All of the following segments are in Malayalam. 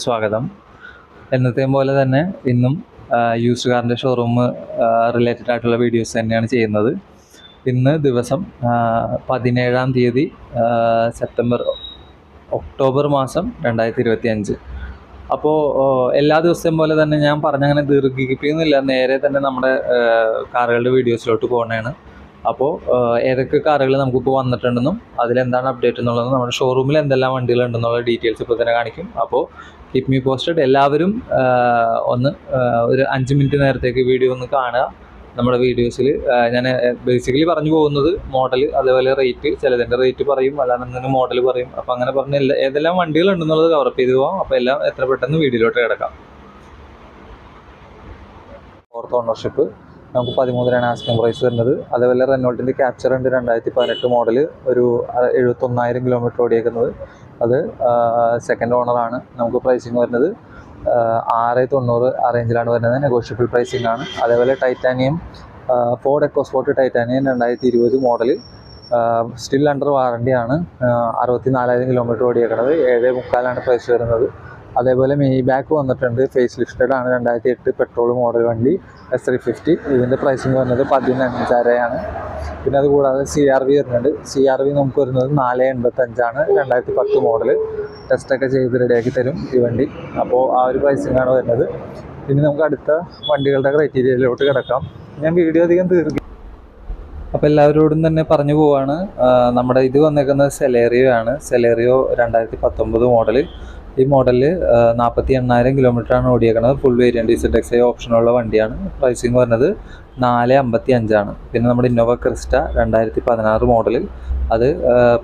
സ്വാഗതം. എന്നത്തെയും പോലെ തന്നെ ഇന്നും യൂസ്ഡ് കാറിൻ്റെ ഷോറൂം റിലേറ്റഡ് ആയിട്ടുള്ള വീഡിയോസ് തന്നെയാണ് ചെയ്യുന്നത്. ഇന്ന് ദിവസം 17-ാം തീയതി ഒക്ടോബർ മാസം 2025. അപ്പോൾ എല്ലാ ദിവസത്തെയും പോലെ തന്നെ ഞാൻ പറഞ്ഞങ്ങനെ ദീർഘിപ്പിക്കുന്നില്ല, നേരെ തന്നെ നമ്മുടെ കാറുകളുടെ വീഡിയോസിലോട്ട് പോകുന്നതാണ്. അപ്പോൾ ഏതൊക്കെ കാറുകൾ നമുക്കിപ്പോൾ വന്നിട്ടുണ്ടെന്നും അതിലെന്താണ് അപ്ഡേറ്റ് എന്നുള്ളതും നമ്മുടെ ഷോറൂമിൽ എന്തെല്ലാം വണ്ടികളുണ്ടെന്നുള്ള ഡീറ്റെയിൽസ് ഇപ്പോൾ തന്നെ കാണിക്കും. അപ്പോൾ കീപ് മീ പോസ്റ്റഡ്. എല്ലാവരും ഒന്ന് ഒരു 5 മിനിറ്റ് നേരത്തേക്ക് വീഡിയോ ഒന്ന് കാണുക. നമ്മുടെ വീഡിയോസിൽ ഞാൻ ബേസിക്കലി പറഞ്ഞു പോകുന്നത് മോഡൽ, അതേപോലെ റേറ്റ്, ചിലതിൻ്റെ റേറ്റ് പറയും, അല്ലാന്നുണ്ടെങ്കിൽ മോഡൽ പറയും. അപ്പോൾ അങ്ങനെ പറഞ്ഞ ഏതെല്ലാം വണ്ടികളുണ്ടെന്നുള്ളത് കവറപ്പ് ചെയ്ത് പോകാം. അപ്പോൾ എല്ലാം എത്ര പെട്ടെന്ന് വീഡിയോയിലോട്ട് കിടക്കാം. ഫോർത്ത് ഓണർഷിപ്പ് നമുക്ക് 13 ആസ്കിംഗ് പ്രൈസ് വരുന്നത്. അതേപോലെ റെനോൾട്ടിൻ്റെ ക്യാപ്ചർ ഉണ്ട്, 2018 മോഡൽ, ഒരു 71,000 കിലോമീറ്റർ ഓടിയേക്കുന്നത്. അത് സെക്കൻഡ് ഓണറാണ്. നമുക്ക് പ്രൈസിങ് വരുന്നത് 690 ആ റേഞ്ചിലാണ് വരുന്നത്. നെഗോഷ്യബിൾ പ്രൈസിംഗ് ആണ്. അതേപോലെ titanium Ford EcoSport titanium 2020 model, still under വാറണ്ടിയാണ്. 64,000 കിലോമീറ്റർ ഓടിയേക്കുന്നത്. 7.25 പ്രൈസ് വരുന്നത്. അതേപോലെ മെയ് ബാക്ക് വന്നിട്ടുണ്ട്, ഫേസ് ലിഫ്റ്റഡ് ആണ്. 2008 പെട്രോൾ മോഡൽ വണ്ടി, S350. ഇതിൻ്റെ പ്രൈസിങ് വരുന്നത് 15,500 പിന്നെ അതുകൂടാതെ CRV വരുന്നുണ്ട്. CRV നമുക്ക് വരുന്നത് 485 2010 മോഡൽ. ടെസ്റ്റൊക്കെ ചെയ്ത് റെഡിയാക്കി തരും ഈ വണ്ടി. അപ്പോൾ ആ ഒരു പ്രൈസിങ്ങാണ് വരുന്നത്. ഇനി നമുക്ക് അടുത്ത വണ്ടികളുടെ ക്രൈറ്റീരിയയിലോട്ട് കിടക്കാം. ഞാൻ വീഡിയോ അധികം അപ്പോൾ എല്ലാവരോടും തന്നെ പറഞ്ഞു പോവാണ്. നമ്മുടെ ഇത് വന്നേക്കുന്നത് സെലേറിയോ ആണ്. സെലേറിയോ 2019 മോഡൽ. ഈ മോഡലിൽ 48,000 കിലോമീറ്ററാണ് ഓടിയേക്കുന്നത്. ഫുൾ വേരിയൻറ്റ് ZXi ഓപ്ഷനുള്ള വണ്ടിയാണ്. പ്രൈസിങ് വരുന്നത് 455. പിന്നെ നമ്മുടെ ഇന്നോവ ക്രിസ്റ്റ 2016 മോഡൽ, അത്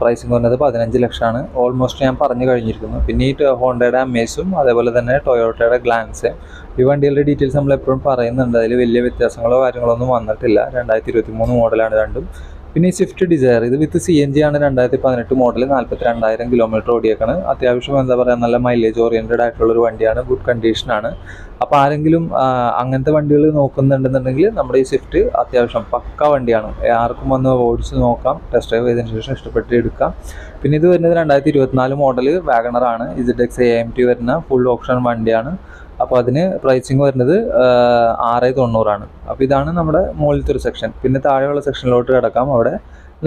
പ്രൈസിങ് വരുന്നത് 15 ലക്ഷമാണ്. ഓൾമോസ്റ്റ് ഞാൻ പറഞ്ഞു കഴിഞ്ഞിരിക്കുന്നു. പിന്നെ ഈ ഹോണ്ടയുടെ അമേസും അതേപോലെ തന്നെ ടൊയോട്ടയുടെ ഗ്ലാൻസ്, ഈ വണ്ടികളുടെ ഡീറ്റെയിൽസ് നമ്മൾ എപ്പോഴും പറയുന്നുണ്ട്. അതിൽ വലിയ വ്യത്യാസങ്ങളോ കാര്യങ്ങളോ ഒന്നും വന്നിട്ടില്ല. 2023 മോഡലാണ് രണ്ടും. പിന്നെ ഈ സ്വിഫ്റ്റ് ഡിസയർ, ഇത് വിത്ത് CNG ആണ്. 2018 മോഡൽ, 42,000 കിലോമീറ്റർ ഓടിയേക്കാണ്. അത്യാവശ്യം എന്താ പറയുക, നല്ല മൈലേജ് ഓറിയൻറ്റഡ് ആയിട്ടുള്ളൊരു വണ്ടിയാണ്. ഗുഡ് കണ്ടീഷനാണ്. അപ്പോൾ ആരെങ്കിലും അങ്ങനത്തെ വണ്ടികൾ നോക്കുന്നുണ്ടെന്നുണ്ടെങ്കിൽ നമ്മുടെ ഈ സ്വിഫ്റ്റ് അത്യാവശ്യം പക്ക വണ്ടിയാണ്. ആർക്കും വന്ന് ഓടിച്ച് നോക്കാം, ടെസ്റ്റ് ഡ്രൈവ് ചെയ്തതിന് ശേഷം ഇഷ്ടപ്പെട്ട് എടുക്കാം. പിന്നെ ഇത് വരുന്നത് 2024 മോഡൽ വാഗണറാണ്. ZXi AMT വരുന്ന ഫുൾ ഓപ്ഷൻ വണ്ടിയാണ്. അപ്പോൾ അതിന് പ്രൈസിങ് വരുന്നത് 690. അപ്പോൾ ഇതാണ് നമ്മുടെ മുകളിലത്തെ ഒരു സെക്ഷൻ. പിന്നെ താഴെയുള്ള സെക്ഷനിലോട്ട് കിടക്കാം. അവിടെ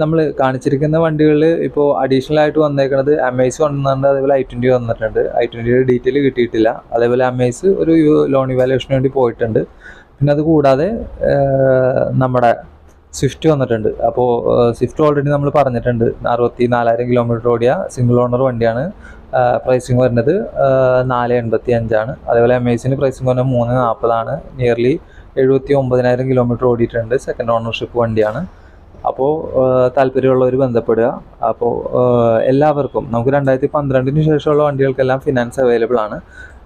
നമ്മൾ കാണിച്ചിരിക്കുന്ന വണ്ടികളിൽ ഇപ്പോൾ അഡീഷണൽ ആയിട്ട് വന്നേക്കുന്നത് അമേസ് വന്നിട്ടുണ്ട്, അതേപോലെ I20 വന്നിട്ടുണ്ട്. I20യുടെ ഡീറ്റെയിൽ കിട്ടിയിട്ടില്ല. അതേപോലെ അമേസ് ഒരു ലോൺ ഇവാലുവേഷന് വേണ്ടി പോയിട്ടുണ്ട്. പിന്നെ അത് കൂടാതെ നമ്മുടെ സ്വിഫ്റ്റ് വന്നിട്ടുണ്ട്. അപ്പോൾ സ്വിഫ്റ്റ് ഓൾറെഡി നമ്മൾ പറഞ്ഞിട്ടുണ്ട്, 64,000 കിലോമീറ്റർ ഓടിയ സിംഗിൾ ഓണർ വണ്ടിയാണ്. പ്രൈസിങ് വരുന്നത് 485. അതേപോലെ അമേസിന് പ്രൈസിങ് വരുന്നത് 340. നിയർലി 79,000 കിലോമീറ്റർ ഓടിയിട്ടുണ്ട്. സെക്കൻഡ് ഓണർഷിപ്പ് വണ്ടിയാണ്. അപ്പോൾ താല്പര്യമുള്ളവർ ബന്ധപ്പെടുക. അപ്പോൾ എല്ലാവർക്കും നമുക്ക് 2012 ശേഷമുള്ള വണ്ടികൾക്കെല്ലാം ഫിനാൻസ് അവൈലബിൾ ആണ്.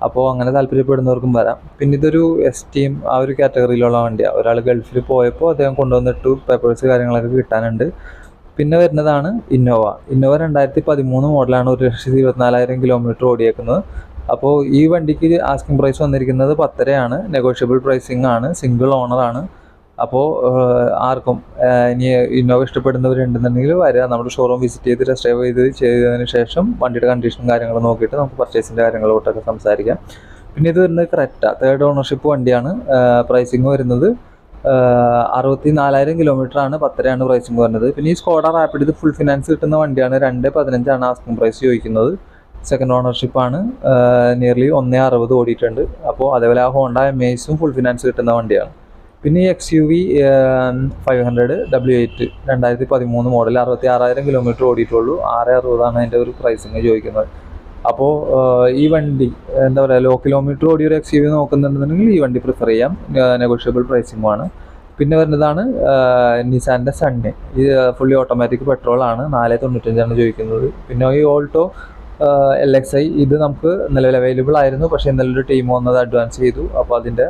അപ്പോൾ അങ്ങനെ താല്പര്യപ്പെടുന്നവർക്കും വരാം. പിന്നെ ഇതൊരു എസ്റ്റീം ആ ഒരു കാറ്റഗറിയിലുള്ള വണ്ടിയാണ്. ഒരാൾ ഗൾഫിൽ പോയപ്പോൾ അദ്ദേഹം കൊണ്ടുവന്നിട്ട് പേപ്പേഴ്സ് കാര്യങ്ങളൊക്കെ കിട്ടാനുണ്ട്. പിന്നെ വരുന്നതാണ് ഇന്നോവ. 2013 മോഡലാണ്. 1,24,000 കിലോമീറ്റർ ഓടിയേക്കുന്നത്. അപ്പോൾ ഈ വണ്ടിക്ക് ആസ്കിംഗ് പ്രൈസ് വന്നിരിക്കുന്നത് 10,000. നെഗോഷ്യബിൾ പ്രൈസിംഗ് ആണ്. സിംഗിൾ ഓണറാണ്. അപ്പോൾ ആർക്കും ഇനി ഇന്നോവ ഇഷ്ടപ്പെടുന്നവരുണ്ടെന്നുണ്ടെങ്കിൽ വരിക, നമ്മുടെ ഷോറൂം വിസിറ്റ് ചെയ്ത് ടെസ്റ്റ് ഡ്രൈവ് ചെയ്തതിന് ശേഷം വണ്ടിയുടെ കണ്ടീഷനും കാര്യങ്ങളും നോക്കിയിട്ട് നമുക്ക് പർച്ചേസിൻ്റെ കാര്യങ്ങളോട്ടൊക്കെ സംസാരിക്കാം. പിന്നെ ഇത് വരുന്നത് ക്രെറ്റ, തേർഡ് ഓണർഷിപ്പ് വണ്ടിയാണ്. പ്രൈസിങ് വരുന്നത് 64,000 കിലോമീറ്റർ ആണ്. 10,000 പ്രൈസിങ് വരുന്നത്. പിന്നെ ഈ സ്കോഡ റാപ്പിഡ്, ഇത് ഫുൾ ഫിനാൻസ് കിട്ടുന്ന വണ്ടിയാണ്. 215 ആസ്കിംഗ് പ്രൈസ് ചോദിക്കുന്നത്. സെക്കൻഡ് ഓണർഷിപ്പാണ്. നിയർലി 160 ഓടിയിട്ടുണ്ട്. അപ്പോൾ അതേപോലെ ആ ഹോണ്ട അമേസും ഫുൾ ഫിനാൻസ് കിട്ടുന്ന വണ്ടിയാണ്. പിന്നെ ഈ XUV 500 W8 2013 മോഡൽ, 66,000 കിലോമീറ്റർ ഓടിയിട്ടുള്ളൂ. 660 അതിൻ്റെ ഒരു പ്രൈസിങ് ചോദിക്കുന്നത്. അപ്പോൾ ഈ വണ്ടി എന്താ പറയുക, ലോ കിലോമീറ്റർ ഓടിയൊരു XUV നോക്കുന്നുണ്ടെന്നുണ്ടെങ്കിൽ ഈ വണ്ടി പ്രിഫർ ചെയ്യാം. നെഗോഷ്യബിൾ പ്രൈസിങ്ങുമാണ്. പിന്നെ വരുന്നതാണ് നിസാൻ്റെ സണ്ണ്. ഇത് ഫുള്ളി ഓട്ടോമാറ്റിക് പെട്രോളാണ്. 495 ചോദിക്കുന്നത്. പിന്നെ ഈ ഓൾട്ടോ LXi, ഇത് നമുക്ക് നിലവിൽ അവൈലബിൾ ആയിരുന്നു. പക്ഷേ ഇന്നലെ ഒരു ടീം വന്നത് അഡ്വാൻസ് ചെയ്തു. അപ്പോൾ അതിൻ്റെ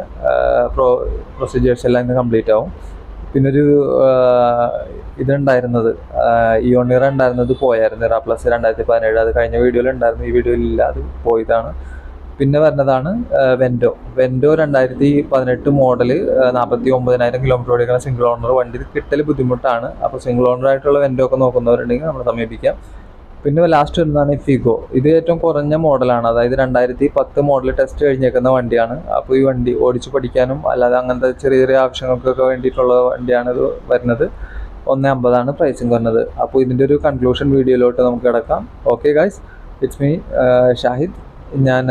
പ്രൊസീജിയേഴ്സ് എല്ലാം ഇന്ന് കംപ്ലീറ്റ് ആവും. പിന്നൊരു ഇതുണ്ടായിരുന്നത് ഇയോണിയർ ഉണ്ടായിരുന്നത് പോയായിരുന്നു. ഇറ പ്ലസ് 2017, അത് കഴിഞ്ഞ വീഡിയോയിൽ ഉണ്ടായിരുന്നു, ഈ വീഡിയോയിൽ ഇല്ല, അത് പോയതാണ്. പിന്നെ വരുന്നതാണ് വെൻഡോ. 2018 മോഡൽ, 49,000 കിലോമീറ്റർ ഓടിക്കുന്ന സിംഗിൾ ഓണർ വണ്ടി. ഇത് കിട്ടൽ ബുദ്ധിമുട്ടാണ്. അപ്പോൾ സിംഗിൾ ഓണർ ആയിട്ടുള്ള വെൻഡോ ഒക്കെ നോക്കുന്നവരുണ്ടെങ്കിൽ നമ്മൾ സമീപിക്കാം. പിന്നെ ലാസ്റ്റ് വരുന്നതാണ് ഫിഗോ. ഇത് ഏറ്റവും കുറഞ്ഞ മോഡലാണ്, അതായത് 2010 മോഡൽ ടെസ്റ്റ് കഴിഞ്ഞേക്കുന്ന വണ്ടിയാണ്. അപ്പോൾ ഈ വണ്ടി ഓടിച്ച് പഠിക്കാനും അല്ലാതെ അങ്ങനത്തെ ചെറിയ ചെറിയ ആവശ്യങ്ങൾക്കൊക്കെ വേണ്ടിയിട്ടുള്ള വണ്ടിയാണ് ഇത് വരുന്നത്. 150 പ്രൈസിങ് വരുന്നത്. അപ്പോൾ ഇതിൻ്റെ ഒരു കൺക്ലൂഷൻ വീഡിയോയിലോട്ട് നമുക്ക് കിടക്കാം. Okay guys, it's me Shahid. ഞാൻ